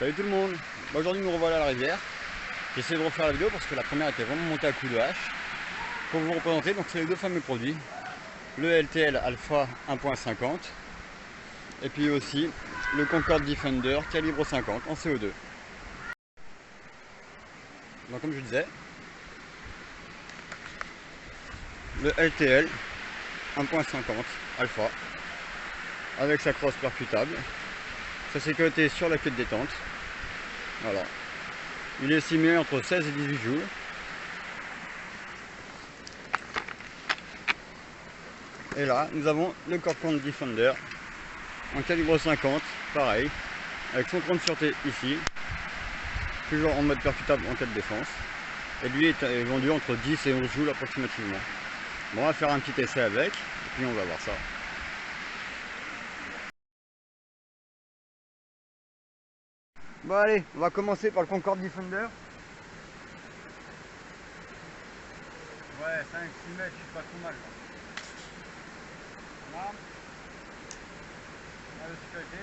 Salut tout le monde. Aujourd'hui nous revoilà à la rivière. J'essaie de refaire la vidéo parce que la première était vraiment montée à coups de hache. Pour vous représenter, donc c'est les deux fameux produits. Le LTL Alpha 1.50 et puis aussi le Concorde Defender calibre 50 en CO2. Donc comme je disais, le LTL 1.50 Alpha avec sa crosse percutable, sa sécurité sur la queue de détente. Voilà. Il est estimé entre 16 et 18 joules. Et là, nous avons le Concorde Defender en calibre 50, pareil, avec son cran de sûreté ici, toujours en mode percutable en cas de défense. Et lui est vendu entre 10 et 11 joules approximativement. Bon, on va faire un petit essai avec, et puis on va voir ça. Bon allez, on va commencer par le Concorde Defender. Ouais, 5-6 mètres, je suis pas trop mal. Là, on a la sécurité.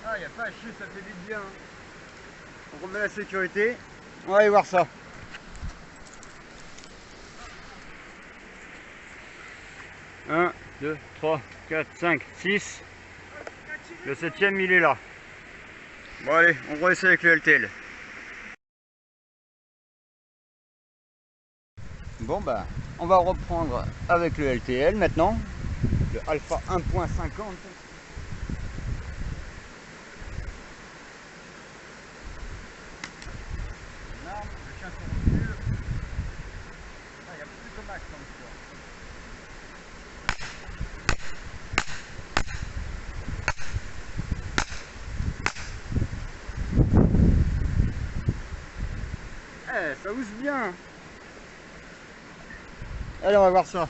Ah, il n'y a pas à chier, ça fait vite bien. On remet la sécurité. On va aller voir ça. Un, 2, 3, 4, 5, 6. Le 7ème il est là. Bon allez, on va essayer avec le LTL. Bon bah, on va reprendre avec le LTL maintenant. Le Alpha 1.50. L'arme, le chien se recule. Ah, il y a plus de max comme ça. Eh, ça ose bien. Allez, on va voir ça.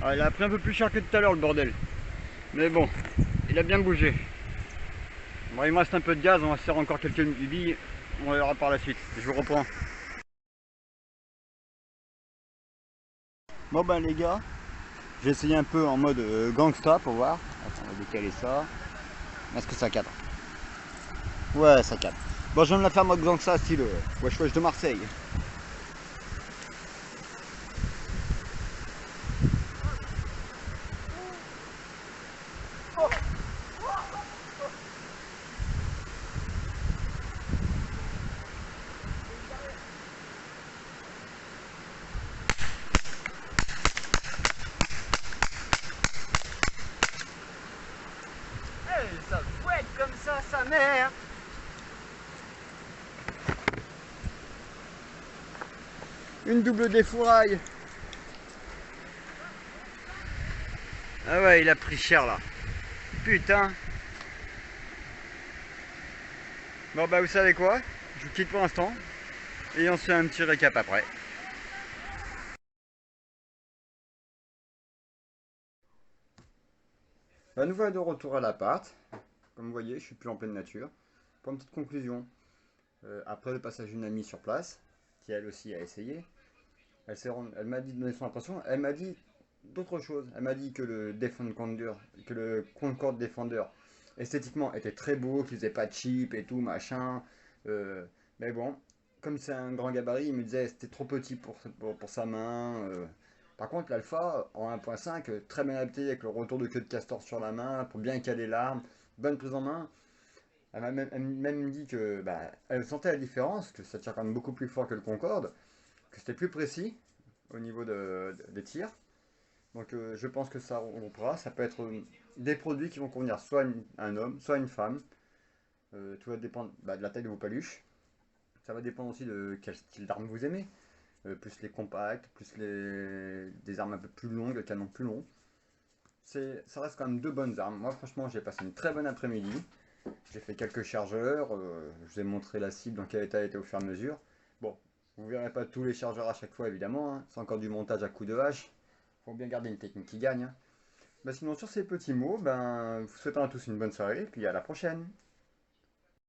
Ah, il a pris un peu plus cher que tout à l'heure le bordel. Mais bon, il a bien bougé. Bon, il me reste un peu de gaz, on va se faire encore quelques billes. On verra par la suite. Je vous reprends. Bon ben les gars, j'ai essayé un peu en mode gangsta pour voir. Attends, on va décaler ça. Est-ce que ça cadre? Ouais, ça cadre. Bon, je viens de la faire en mode gangsta, style wesh wesh de Marseille. Ça fouette comme ça, sa mère. Une double défouraille. Ah ouais, il a pris cher là. Putain. Bon bah vous savez quoi? Je vous quitte pour l'instant. Et on se fait un petit récap après. Bah nous voilà de retour à l'appart. Comme vous voyez, je suis plus en pleine nature. Pour une petite conclusion, après le passage d'une amie sur place, qui elle aussi a essayé, elle m'a dit de donner son impression, elle m'a dit d'autres choses. Elle m'a dit que le Concorde Defender esthétiquement était très beau, qu'il faisait pas cheap et tout, machin. Mais bon, comme c'est un grand gabarit, il me disait c'était trop petit pour sa main. Par contre, l'Alpha en 1.5, très bien adapté avec le retour de queue de castor sur la main pour bien caler l'arme, bonne prise en main. Elle m'a même dit que bah, elle sentait la différence, que ça tire quand même beaucoup plus fort que le Concorde, que c'était plus précis au niveau des tirs. Donc je pense que ça rompra. Ça peut être des produits qui vont convenir soit à un homme, soit à une femme. Tout va dépendre de la taille de vos paluches. Ça va dépendre aussi de quel style d'arme vous aimez. Plus les compacts, plus des armes un peu plus longues, le canon plus long. Ça reste quand même deux bonnes armes. Moi franchement j'ai passé une très bonne après-midi. J'ai fait quelques chargeurs. Je vous ai montré la cible dans quel état elle était au fur et à mesure. Bon, vous ne verrez pas tous les chargeurs à chaque fois évidemment. Hein. C'est encore du montage à coups de hache. Faut bien garder une technique qui gagne. Hein. Bah sinon sur ces petits mots, ben, vous souhaitons à tous une bonne soirée et puis à la prochaine.